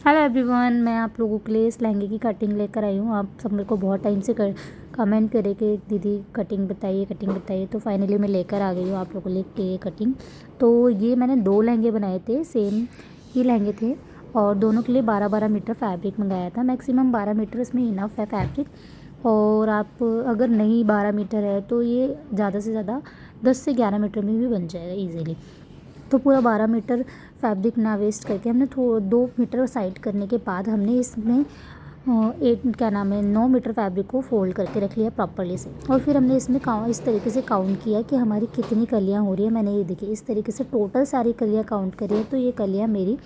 Hello everyone, मैं आप लोगों के लिए इस लहंगे की कटिंग लेकर आई हूँ। आप सब मेरे को बहुत टाइम से कमेंट करे कि दीदी कटिंग बताइए, तो फाइनली मैं लेकर आ गई हूँ आप लोगों के लिए कटिंग। तो ये मैंने 2 लहंगे बनाए थे, सेम ही लहंगे थे और दोनों के लिए 12-12 मीटर फैब्रिक मंगाया था। मैक्सिमम 12 मीटर इसमें इनफ है फैब्रिक। और आप अगर नहीं 12 मीटर है तो ये ज़्यादा से ज़्यादा 10 से 11 मीटर में भी बन जाएगा ईज़िली। तो पूरा 12 मीटर फैब्रिक ना वेस्ट करके हमने 2 मीटर साइड करने के बाद हमने इसमें 9 मीटर फैब्रिक को फोल्ड करके रख लिया प्रॉपरली से। और फिर हमने इसमें इस तरीके से काउंट किया कि हमारी कितनी कलियां हो रही है। मैंने ये देखी इस तरीके से टोटल सारी कलियां काउंट करी है, तो ये कलियां मेरी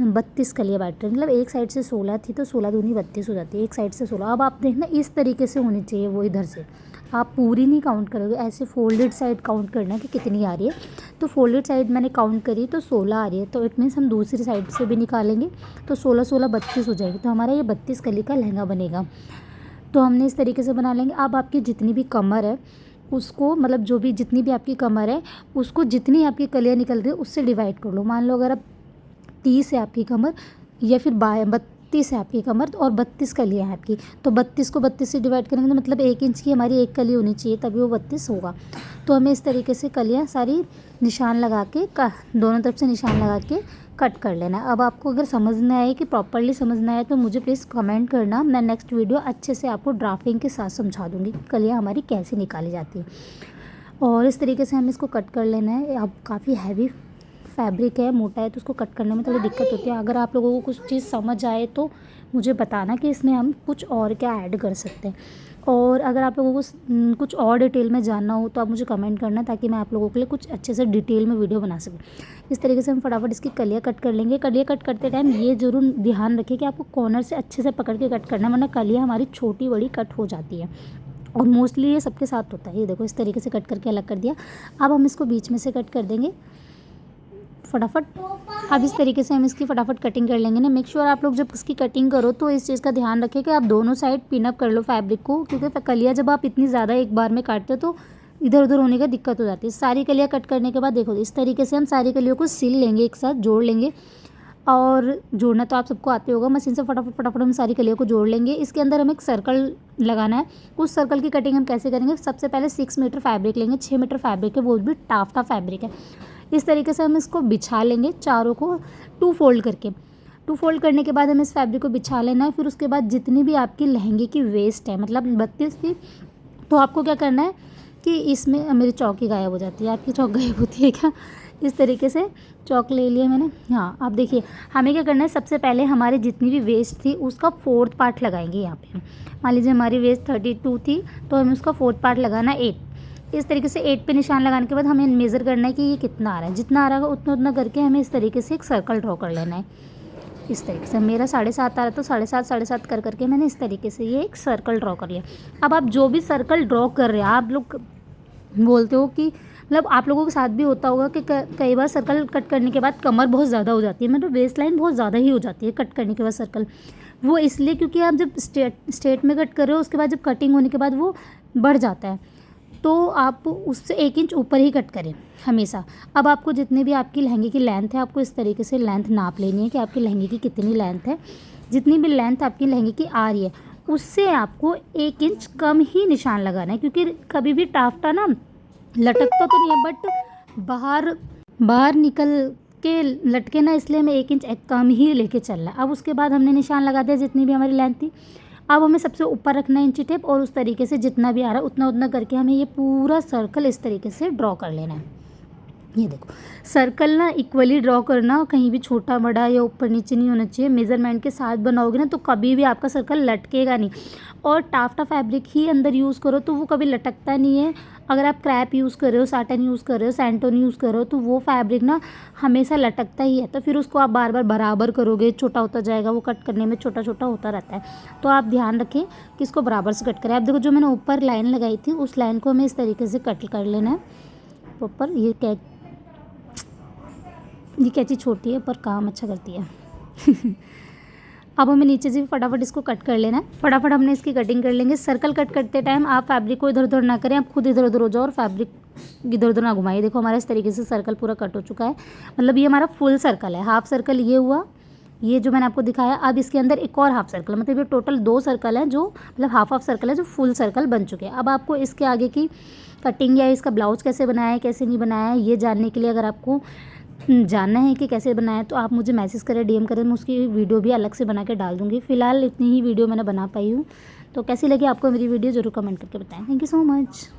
32 कलियां बैठ रही, मतलब एक साइड से 16 थी तो 16 दूनी 32 हो जाती है, एक साइड से 16। अब आप देखना इस तरीके से होनी चाहिए, वो इधर से आप पूरी नहीं काउंट करोगे, ऐसे फोल्डेड साइड काउंट करना कि कितनी आ रही है। तो फोल्डेड साइड मैंने काउंट करी तो 16 आ रही है, तो इट मीन्स हम दूसरी साइड से भी निकालेंगे तो 16-16 32 हो जाएगी, तो हमारा ये 32 कली का लहंगा बनेगा। तो हमने इस तरीके से बना लेंगे। अब आपकी जितनी भी कमर है उसको, मतलब जो भी जितनी भी आपकी कमर है उसको जितनी आपकी कलियाँ निकल रही है उससे डिवाइड कर लो। मान लो अगर आप 30 है आपकी कमर या फिर 32 है आपकी कमर और 32 कलियाँ हैं आपकी, तो 32 को 32 से डिवाइड करेंगे तो मतलब 1 इंच की हमारी एक कली होनी चाहिए, तभी वो 32 होगा। तो हमें इस तरीके से कलियाँ सारी निशान लगा के दोनों तरफ से निशान लगा के कट कर लेना है। अब आपको अगर समझना है कि प्रॉपरली समझना है तो मुझे प्लीज़ कमेंट करना, मैं नेक्स्ट वीडियो अच्छे से आपको ड्राफ्टिंग के साथ समझा दूँगी कि कलियाँ हमारी कैसे निकाली जाती है। और इस तरीके से हमें इसको कट कर लेना है। अब काफ़ी हैवी फैब्रिक है, मोटा है, तो उसको कट करने में थोड़ी दिक्कत होती है। अगर आप लोगों को कुछ चीज़ समझ आए तो मुझे बताना कि इसमें हम कुछ और क्या ऐड कर सकते हैं। और अगर आप लोगों को कुछ और डिटेल में जानना हो तो आप मुझे कमेंट करना, ताकि मैं आप लोगों के लिए कुछ अच्छे से डिटेल में वीडियो बना सकूँ। इस तरीके से हम फटाफट इसकी कलियाँ कट कर लेंगे। कलियाँ कट करते टाइम ये ज़रूर ध्यान रखें कि आपको कॉर्नर से अच्छे से पकड़ के कट करना है, वरना कलियाँ हमारी छोटी बड़ी कट हो जाती है। और मोस्टली ये सबके साथ होता है। ये देखो इस तरीके से कट करके अलग कर दिया। अब हम इसको बीच में से कट कर देंगे फटाफट। अब इस तरीके से हम इसकी फटाफट कटिंग कर लेंगे ना। मेक श्योर आप लोग जब इसकी कटिंग करो तो इस चीज़ का ध्यान रखें कि आप दोनों साइड पिन अप कर लो फैब्रिक को, क्योंकि कलियाँ जब आप इतनी ज़्यादा एक बार में काटते हो तो इधर उधर होने का दिक्कत हो जाती है। सारी कलियाँ कट करने के बाद देखो इस तरीके से हम सारी कलियों को सिल लेंगे, एक साथ जोड़ लेंगे। और जोड़ना तो आप सबको आते होगा, मशीन से फटाफट फटाफट हम सारी कलियों को जोड़ लेंगे। इसके अंदर हमें एक सर्कल लगाना है। उस सर्कल की कटिंग हम कैसे करेंगे, सबसे पहले 6 मीटर फैब्रिक लेंगे। 6 मीटर फैब्रिक है, वो भी टाफ्टा फैब्रिक है। इस तरीके से हम इसको बिछा लेंगे चारों को 2 फोल्ड करके। 2 फोल्ड करने के बाद हमें इस फैब्रिक को बिछा लेना है। फिर उसके बाद जितनी भी आपकी लहंगे की वेस्ट है, मतलब 32 की, तो आपको क्या करना है कि इसमें मेरी चौकी गायब हो जाती है। आपकी चौक गायब होती है क्या? इस तरीके से चौक ले लिया मैंने। हाँ, अब देखिए हमें क्या करना है, सबसे पहले हमारी जितनी भी वेस्ट थी उसका 4th पार्ट लगाएंगे यहाँ पे। मान लीजिए हमारी वेस्ट 32 थी तो हमें उसका 4th पार्ट लगाना है 8। इस तरीके से 8 पे निशान लगाने के बाद हमें मेज़र करना है कि ये कितना आ रहा है। जितना आ रहा है उतना उतना करके हमें इस तरीके से एक सर्कल ड्रॉ कर लेना है। इस तरीके से मेरा 7.5 आ रहा है तो 7.5 कर करके मैंने इस तरीके से ये एक सर्कल ड्रॉ कर लिया। अब आप जो भी सर्कल ड्रॉ कर रहे हैं, आप लोग बोलते हो कि मतलब आप लोगों के साथ भी होता होगा कि कई बार सर्कल कट करने के बाद कमर बहुत ज़्यादा हो जाती है, मतलब वेस्ट लाइन बहुत ज़्यादा ही हो जाती है कट करने के बाद सर्कल। वो इसलिए क्योंकि आप जब स्ट्रेट में कट कर रहे हो उसके बाद जब कटिंग होने के बाद वो बढ़ जाता है, तो आप उससे 1 इंच ऊपर ही कट करें हमेशा। अब आपको जितनी भी आपकी लहंगे की लेंथ है, आपको इस तरीके से लेंथ नाप लेनी है कि आपकी लहंगे की कितनी लेंथ है। जितनी भी लेंथ आपकी लहंगे की आ रही है उससे आपको 1 इंच कम ही निशान लगाना है, क्योंकि कभी भी टाफ्टा ना लटकता तो नहीं है बट बाहर बाहर निकल के लटके ना, इसलिए हमें 1 इंच कम ही लेके चलना है। अब उसके बाद हमने निशान लगा दिया जितनी भी हमारी लेंथ थी। अब हमें सबसे ऊपर रखना है इंची टेप, और उस तरीके से जितना भी आ रहा है उतना उतना करके हमें ये पूरा सर्कल इस तरीके से ड्रॉ कर लेना है। ये देखो सर्कल ना इक्वली ड्रॉ करना, कहीं भी छोटा बड़ा या ऊपर नीचे नहीं होना चाहिए। मेज़रमेंट के साथ बनाओगे ना तो कभी भी आपका सर्कल लटकेगा नहीं। और टाफ्टा फैब्रिक ही अंदर यूज़ करो तो वो कभी लटकता नहीं है। अगर आप क्रैप यूज़ कर रहे हो, साटन यूज़ कर रहे हो, सैंटोन यूज़ कर रहे हो, तो वो फैब्रिक ना हमेशा लटकता ही है। तो फिर उसको आप बार बार बराबर करोगे, छोटा होता जाएगा, वो कट करने में छोटा छोटा होता रहता है। तो आप ध्यान रखें कि इसको बराबर से कट करें। आप देखो जो मैंने ऊपर लाइन लगाई थी उस लाइन को हमें इस तरीके से कट कर लेना है ऊपर। ये कैंची छोटी है पर काम अच्छा करती है। अब हमें नीचे से भी फटाफट इसको कट कर लेना है। फटाफट हमने इसकी कटिंग कर लेंगे। सर्कल कट करते टाइम आप फैब्रिक को इधर उधर ना करें, आप खुद इधर उधर हो जाओ और फैब्रिक इधर उधर ना घुमाइए। देखो हमारा इस तरीके से सर्कल पूरा कट हो चुका है, मतलब ये हमारा फुल सर्कल है। हाफ सर्कल ये हुआ, ये जो मैंने आपको दिखाया, अब इसके अंदर एक और हाफ सर्कल, मतलब ये टोटल 2 सर्कल हैं जो मतलब हाफ सर्कल है जो फुल सर्कल बन चुके हैं। अब आपको इसके आगे की कटिंग या इसका ब्लाउज कैसे बनाया है कैसे नहीं बनाया है ये जानने के लिए अगर आपको जानना है कि कैसे बनाया है तो आप मुझे मैसेज करें, डीएम करें, मैं उसकी वीडियो भी अलग से बना के डाल दूँगी। फ़िलहाल इतनी ही वीडियो मैंने बना पाई हूँ। तो कैसी लगी आपको मेरी वीडियो ज़रूर कमेंट करके बताएं। Thank you so much.